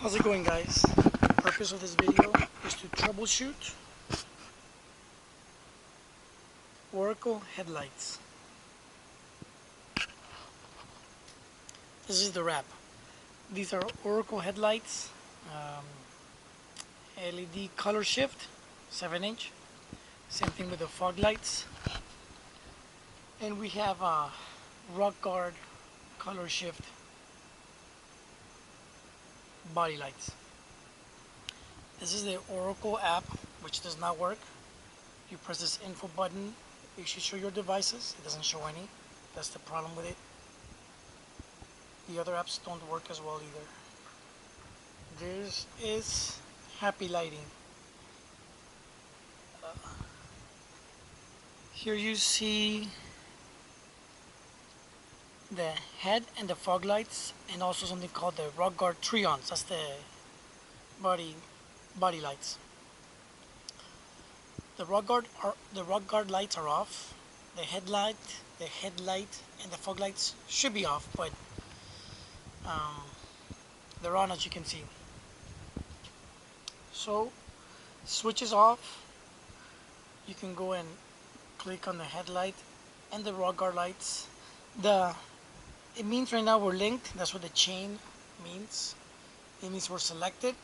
How's it going, guys? The purpose of this video is to troubleshoot Oracle headlights. This is the wrap. These are Oracle headlights, LED color shift, 7-inch. Same thing with the fog lights. And we have a rock guard color shift body lights. This is the Oracle app, which does not work. You press this info button, it should show your devices. It doesn't show any. That's the problem with it. The other apps don't work as well either. This is happy lighting. Here you see the head and the fog lights, and also something called the rock guard trions. That's the body lights. The rock guard lights are off. The headlight, and the fog lights should be off, but they're on, as you can see. So, switch is off. You can go and click on the headlight and the rock guard lights. It means right now we're linked. That's what the chain means. It means we're selected.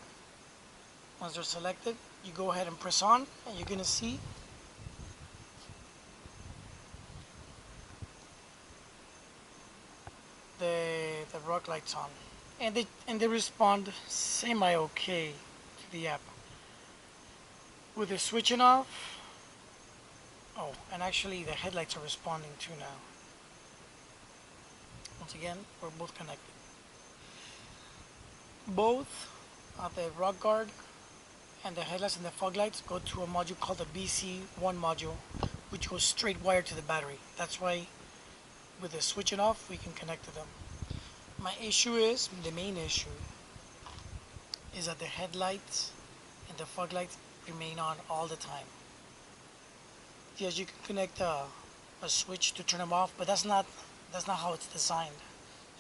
Once they're selected, you go ahead and press on, and you're gonna see the rock lights on, and they respond semi-okay to the app. With the switching off, oh, and actually the headlights are responding too now. Once again, we're both connected. Both the rock guard and the headlights and the fog lights go to a module called the BC1 module, which goes straight wire to the battery. That's why with the switching off, we can connect to them. My issue is, the main issue, is that the headlights and the fog lights remain on all the time. Yes, you can connect a switch to turn them off, but that's not how it's designed.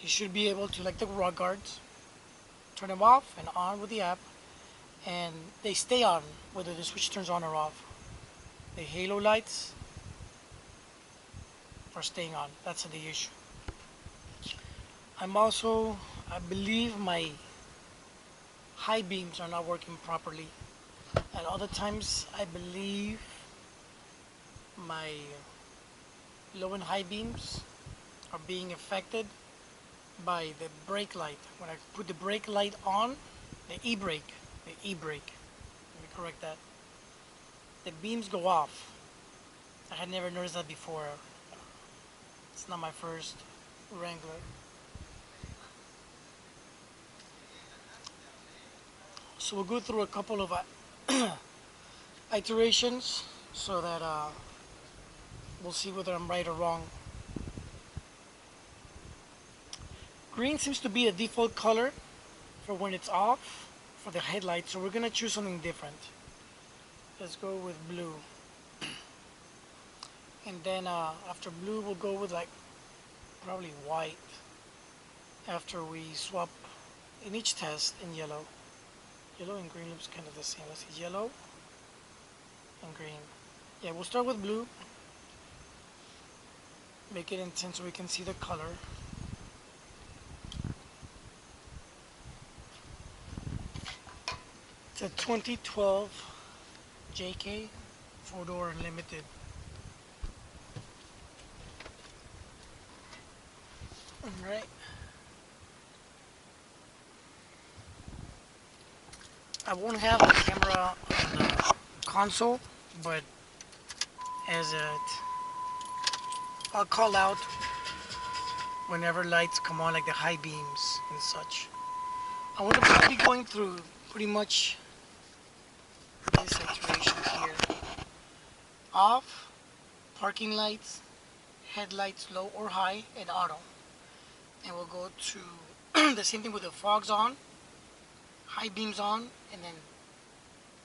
You should be able to, like the rock guards, turn them off and on with the app, and they stay on whether the switch turns on or off. The halo lights are staying on. That's the issue. I believe my high beams are not working properly. At other times, I believe my low and high beams are being affected by the brake light. When I put the brake light on, the e-brake, let me correct that, the beams go off. I had never noticed that before. It's not my first Wrangler. So we'll go through a couple of iterations so that we'll see whether I'm right or wrong. Green seems to be a default color for when it's off for the headlights, so we're gonna choose something different. Let's go with blue. And then after blue, we'll go with like probably white after we swap in each test in yellow. Yellow and green looks kind of the same. Let's see, yellow and green. Yeah, we'll start with blue. Make it intense so we can see the color. It's a 2012 JKUR 4-door Unlimited. Alright. I won't have the camera on the console, but I'll call out whenever lights come on, like the high beams and such. I want to be going through pretty much this iteration here. Off, parking lights, headlights low or high, and auto. And we'll go to the same thing with the fogs on, high beams on, and then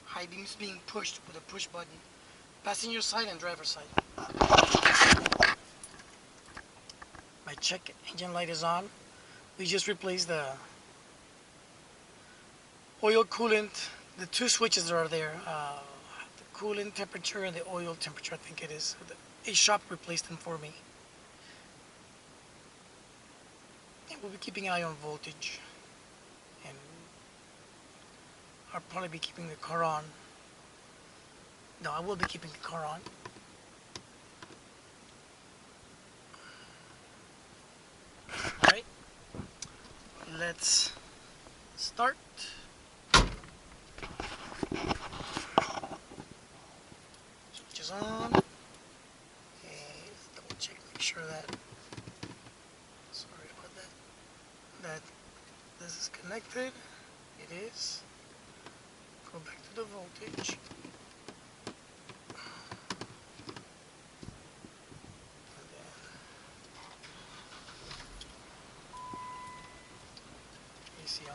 high beams being pushed with a push button. Passenger side and driver side. My check engine light is on. We just replaced the oil coolant, the two switches that are there, the coolant temperature and the oil temperature, I think it is. A shop replaced them for me. And we'll be keeping an eye on voltage. And I'll probably be keeping the car on. No, I will be keeping the car on. Alright, let's start. Switch is on. Okay, let's double check, make sure that, sorry about that this is connected. It is. Go back to the voltage. On.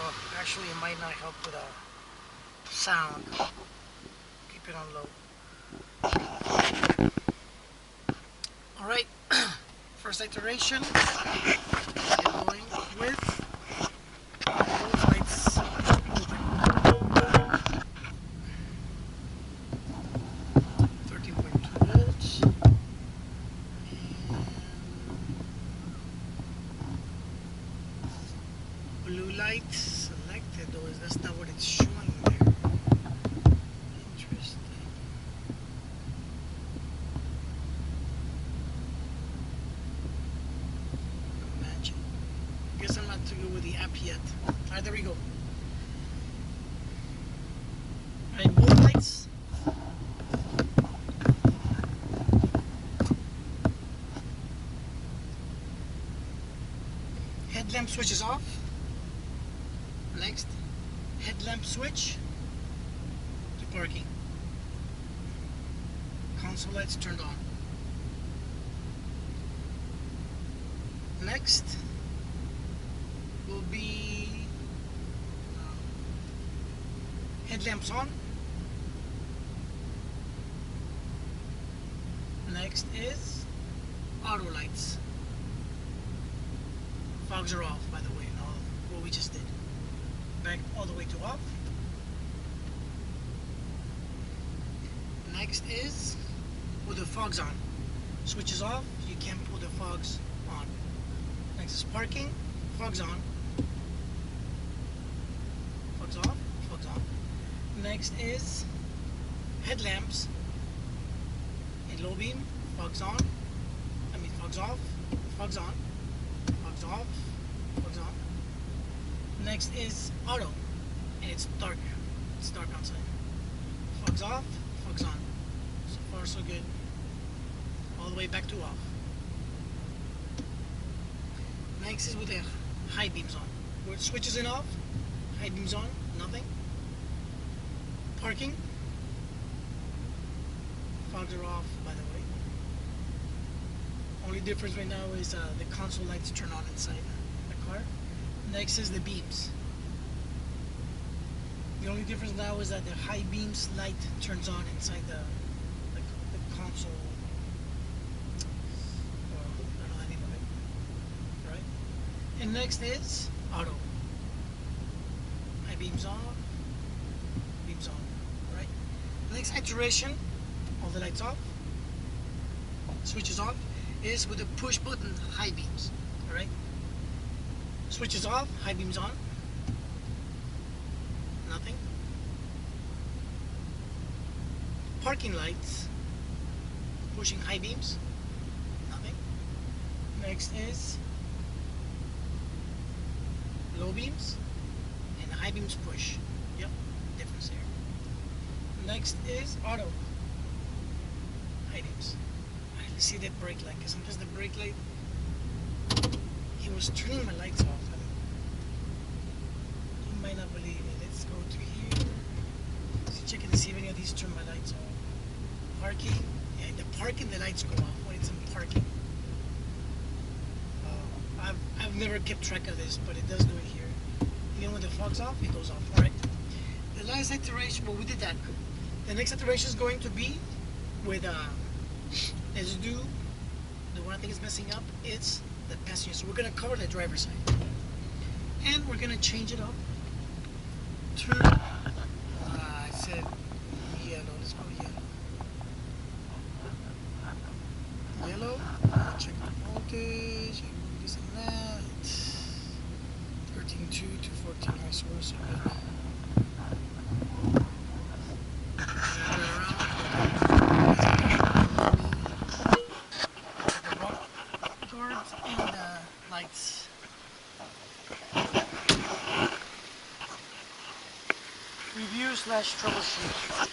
Oh, actually it might not help with sound. Keep it on low. Alright, first iteration. Get going with both lights open. 13.2 volts. Blue light selected, though that's not what it's showing there. Interesting. Imagine. Guess I'm not too good with the app yet. Alright, there we go. Alright, both lights. Headlamp switches off. Next, headlamp switch to parking. Console lights turned on. Next will be headlamps on. Next is auto lights. Fogs are off, by the way, and all what we just did. Back all the way to off. Next is with the fogs on. Switches off, you can't pull the fogs on. Next is parking, fogs on. Fogs off, fogs on. Next is headlamps in low beam, fogs on. Fogs off, fogs on, fogs off, fogs on. Next is auto, and it's dark. It's dark outside. Fogs off, fogs on. So far so good. All the way back to off. Next is with the high beams on. Where it switches in off, high beams on, nothing. Parking. Fogs are off, by the way. Only difference right now is the console lights turn on inside the car. Next is the beams. The only difference now is that the high beams light turns on inside the console. Well, I don't know the name of it. Right? And next is auto. High beams off, beams on. Right? Next iteration, all the lights off, switches off, is with the push button high beams. Alright? Switches off, high beams on. Nothing. Parking lights, pushing high beams. Nothing. Next is low beams and high beams push. Yep, difference there. Next is auto. High beams. I see that brake light, because sometimes the brake light, he was turning my lights off. You might not believe it. Let's go to here. Let's check to see if any of these turn my lights off. Parking. Yeah, the parking, the lights go off when it's in parking. I've never kept track of this, but it does do it here. Even when the fog's off, it goes off. Alright. The last iteration, well, we did that. The next iteration is going to be with let's do the one I think is messing up. It's the passenger. So we're gonna cover the driver's side. And we're gonna change it up to, I said yellow, let's go yellow. Yellow, check the voltage, and this and that. 13.2 to 14 high source, so good. The rock guards and the lights. Review slash troubleshoot.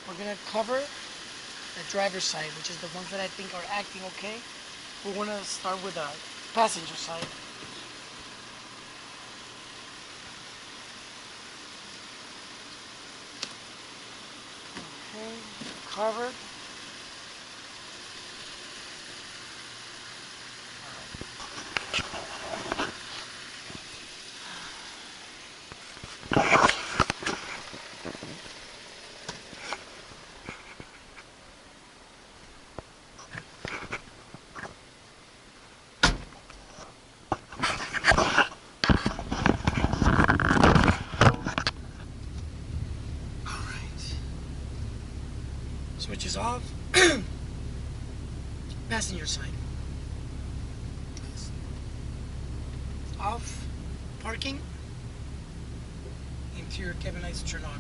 We're gonna cover the driver's side, which is the ones that I think are acting okay. We want to start with the passenger side. Okay, covered. Switch is off. Passenger side. Off. Parking. Interior cabin lights turn on.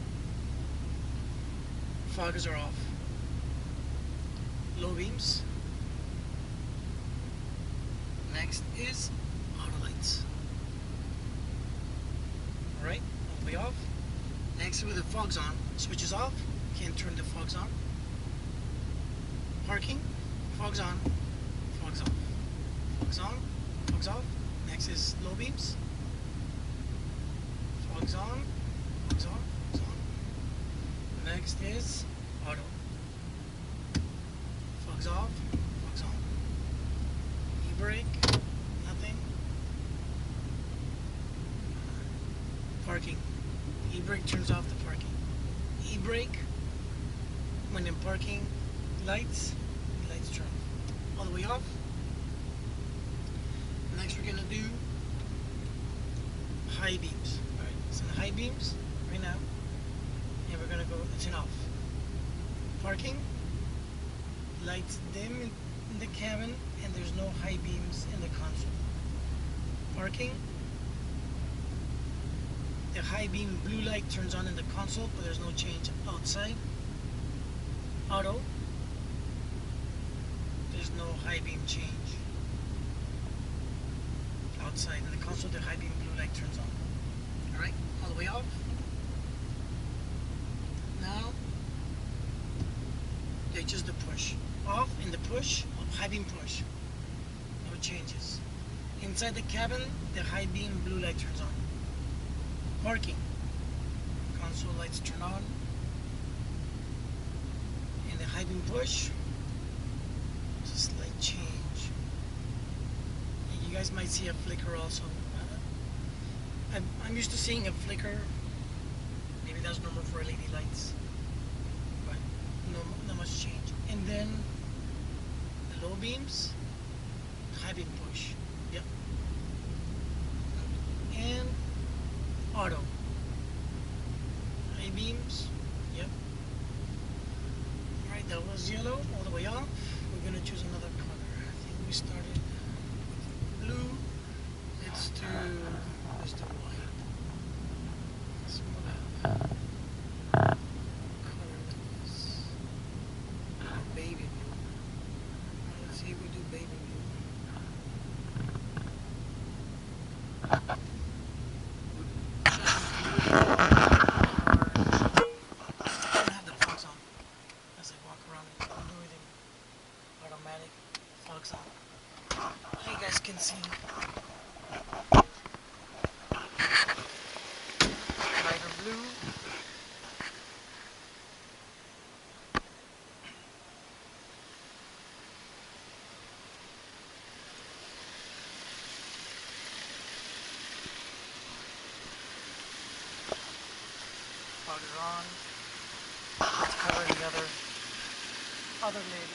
Foggers are off. Low beams. Next is auto lights. Alright, all the way off. Next, with the fogs on, switches off. Can't turn the fogs on. Parking, fogs on, fogs off. Fogs on, fogs off. Next is low beams. Fogs on, fogs off, fogs on. Next is auto. Fogs off, fogs on. E-brake, nothing. Parking. E-brake turns off the parking. E-brake, when in parking, lights turn off. All the way off. Next we're gonna do high beams. Alright, it's in the high beams right now. And we're gonna go, it's in off. Parking, lights dim in the cabin, and there's no high beams in the console. Parking, the high beam blue light turns on in the console, but there's no change outside. Auto, there's no high beam change outside. In the console, the high beam blue light turns on. Alright, all the way off. Now, yeah, just the push. Off in the push, high beam push. No changes. Inside the cabin, the high beam blue light turns on. Parking. Console lights turn on. And the high beam push, it's a slight change. And you guys might see a flicker also. I'm used to seeing a flicker. Maybe that's normal for LED lights. But not much change. And then the low beams, high beam push. Yep. And auto. High beams. Yep. Alright, that was yellow all the way off. We're going to choose another color. I think we started with blue. Let's do white. Let's color this. Baby blue. Let's see if we do baby blue. Can see lighter blue, powder on. Let's cover the other lid.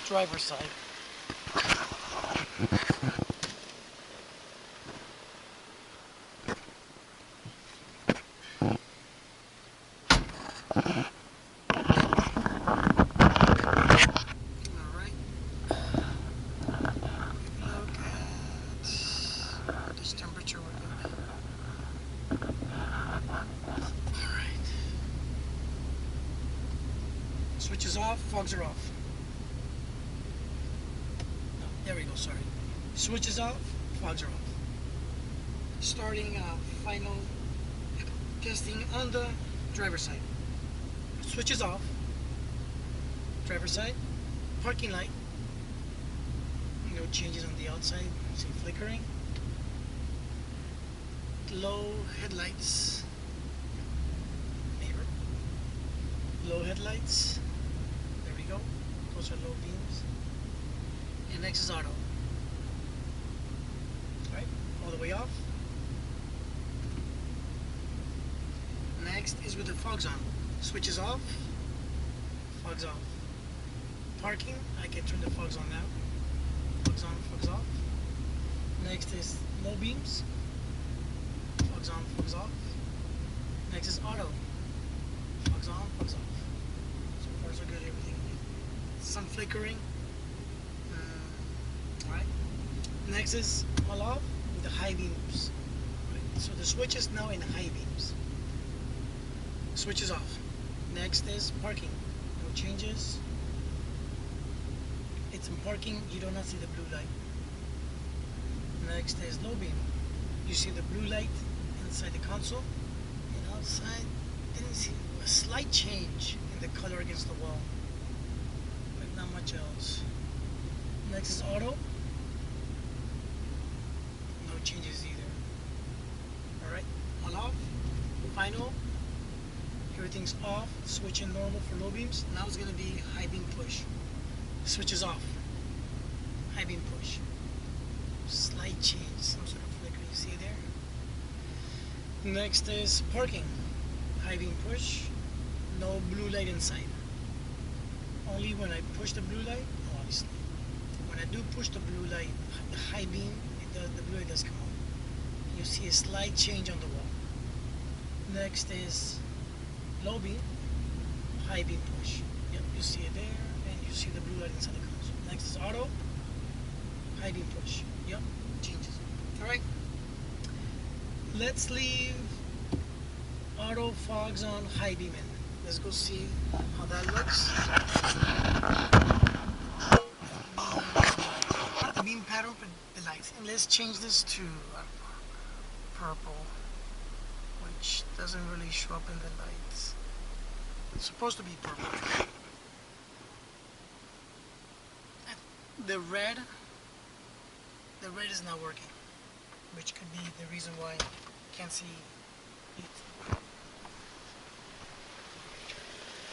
driver's side. Alright. Look at this temperature we're good. Alright. Switch is off, fogs are off. No, there we go, sorry. Switch is off, fogs are off. Starting final testing on the driver's side. Switch is off. Driver's side. Parking light. No changes on the outside. See flickering. Low headlights. Mirror. Low headlights. There we go. Those are low beams. And next is auto. Right? All the way off. Next is with the fogs on. Switch is off. Fogs off. Parking. I can turn the fogs on now. Fogs on, fogs off. Next is low beams. Fogs on, fogs off. Next is auto. Fogs on, fogs off. So far so good, everything. Some flickering. Alright. Next is all off with the high beams. Right. So the switch is now in high beams. Switch is off. Next is parking. No changes. It's in parking, you do not see the blue light. Next is low beam. You see the blue light inside the console, and outside didn't see a slight change in the color against the wall, but not much else. Next is auto. No changes either. Alright, all off. Final. Everything's off. Switch in normal for low beams. Now it's going to be high beam push. Switch is off. High beam push. Slight change, some sort of flicker, you see there. Next is parking. High beam push. No blue light inside. Only when I push the blue light, oh, obviously. When I do push the blue light, the high beam, the blue light does come on. You see a slight change on the wall. Next is low beam. High beam push. Yep, you see it there. You see the blue light inside the console. Next is auto. High beam push. Yep, changes. Alright. Let's leave auto, fogs on, high beam in. Let's go see how that looks. The beam pattern for the lights. And let's change this to purple, which doesn't really show up in the lights. It's supposed to be purple. The red is not working, which could be the reason why you can't see it.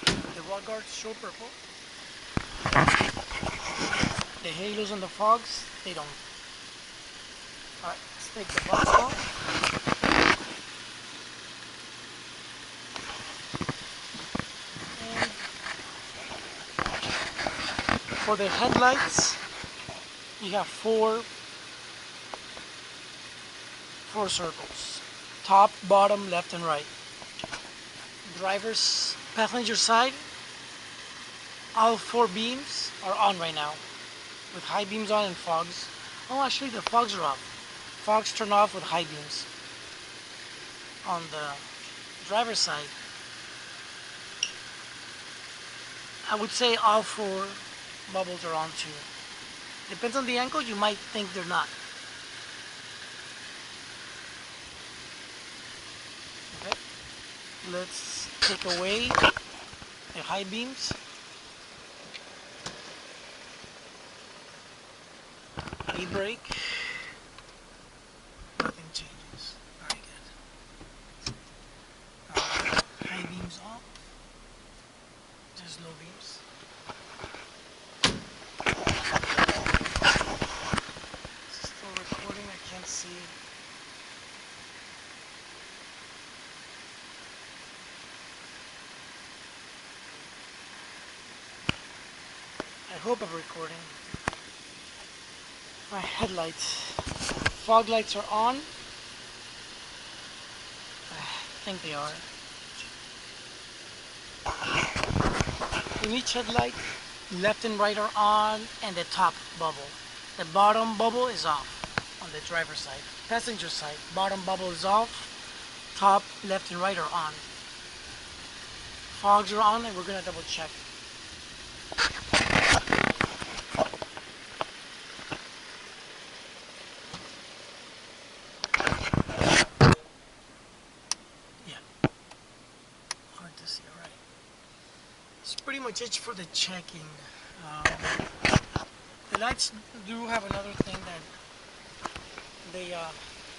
The rod guards show purple. The halos and the fogs, they don't. Alright, let's take the fogs off. And for the headlights, you have four circles. Top, bottom, left, and right. Passenger side, all four beams are on right now, with high beams on and fogs. Oh, actually the fogs are off. Fogs turn off with high beams. On the driver's side, I would say all four bubbles are on too. Depends on the angle, you might think they're not. Okay, let's take away the high beams. E-brake. Nothing changes. Very good. High beams off. Just low beams. Is it still recording? I can't see. I hope I'm recording. My headlights. Fog lights are on. I think they are. In each headlight, left and right are on, and the top bubble. The bottom bubble is off on the driver's side. Passenger side, bottom bubble is off. Top, left and right are on. Fogs are on, and we're gonna double check. Yeah, hard to see, alright. It's pretty much it for the checking. The lights do have another thing that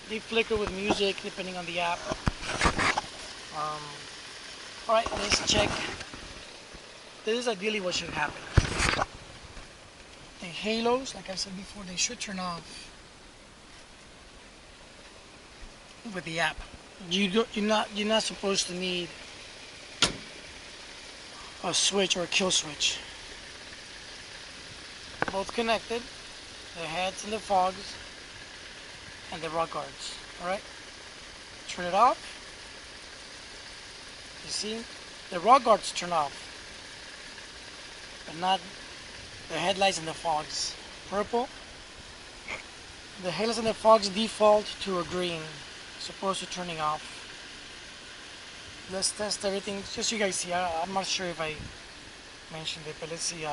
they flicker with music depending on the app. Alright, let's check. This is ideally what should happen. The halos, like I said before, they should turn off with the app. You're not supposed to need a switch or a kill switch. Both connected, the heads and the fogs and the rock guards. Alright? Turn it off. You see? The rock guards turn off, but not the headlights and the fogs. Purple. The headlights and the fogs default to a green, supposed to turning off. Let's test everything, just so you guys see. I'm not sure if I mentioned it, but let's see.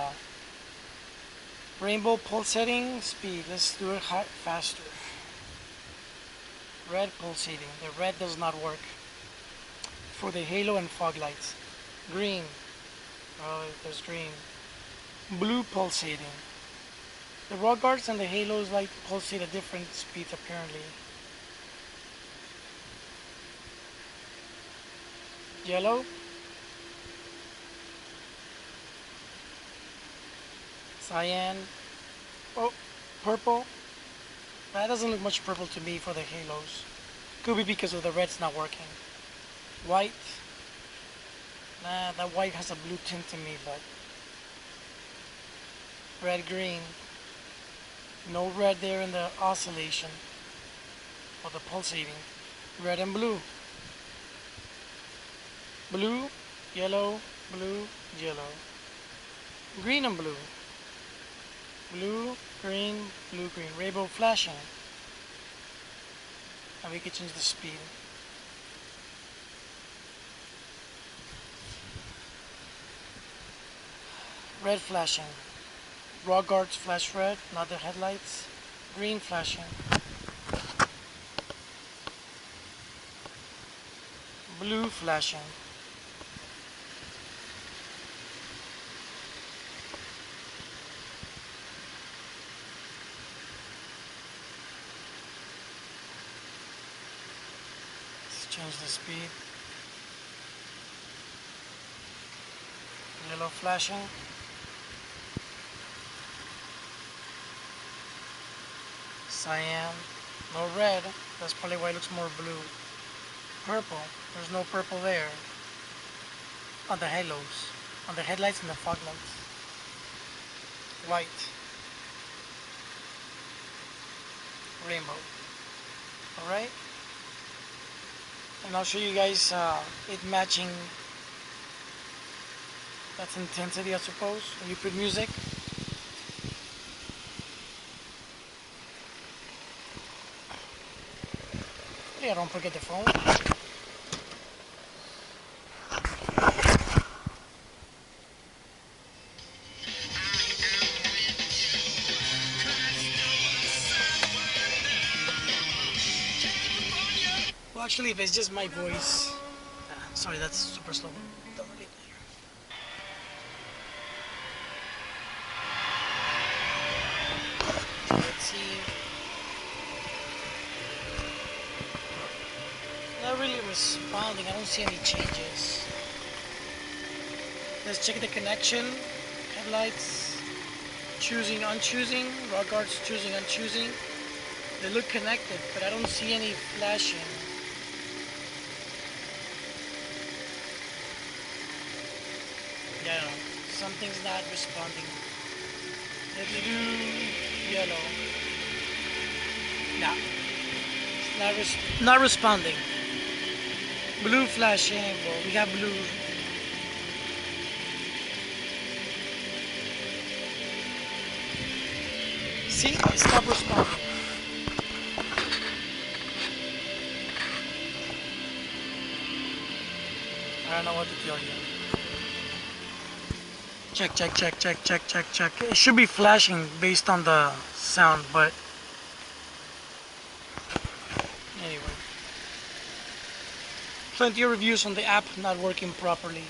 Rainbow pulsating speed. Let's do it faster. Red pulsating. The red does not work for the halo and fog lights. Green. Oh, there's green. Blue pulsating. The rock guards and the halos like pulsate at different speeds apparently. Yellow. Cyan. Oh, purple. That doesn't look much purple to me for the halos. Could be because of the red's not working. White. Nah, that white has a blue tint to me, but red, green. No red there in the oscillation or the pulsating. Red and blue. Blue, yellow, blue, yellow. Green and blue. Blue, green, blue, green. Rainbow flashing. And we can change the speed. Red flashing. Rock guards flash red, not the headlights. Green flashing. Blue flashing. Let's change the speed. Yellow flashing. Cyan. No red. That's probably why it looks more blue. Purple. There's no purple there. On the halos. On the headlights and the fog lights. White. Rainbow. Alright? And I'll show you guys it matching. That's intensity, I suppose. When you put music. Yeah, don't forget the phone. Well, actually, if it's just my voice, sorry, that's super slow. Don't really hear. Let's see. Not really responding. I don't see any changes. Let's check the connection. Headlights. Choosing, unchoosing. Rock guards choosing, unchoosing. They look connected, but I don't see any flashing. Yeah, something's not responding. Yellow. No. It's not responding. Blue flashing, but we got blue. See, it stopped responding. I don't know what to tell you. Check, check, check, check, check, check, check. It should be flashing based on the sound, but anyway. Plenty of reviews on the app not working properly.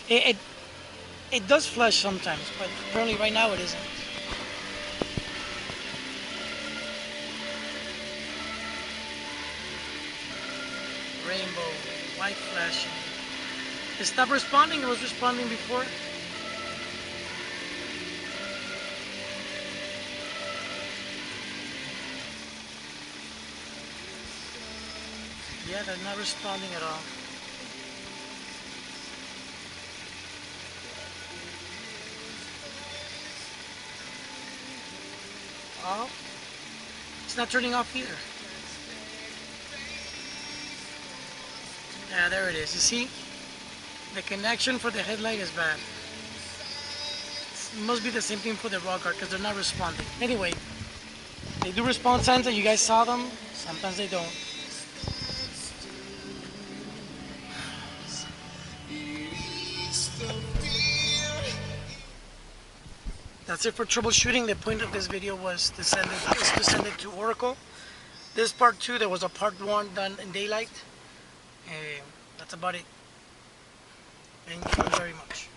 It does flash sometimes, but apparently right now it isn't. Rainbow, white flashing. It stopped responding. It was responding before. Yeah, they're not responding at all. Oh, it's not turning off either. Yeah, there it is. You see? The connection for the headlight is bad. It must be the same thing for the rock guard because they're not responding. Anyway, they do respond signs and you guys saw them. Sometimes they don't. That's it for troubleshooting. The point of this video was to send it to Oracle. This part 2, there was a part 1 done in daylight. That's about it. Thank you very much.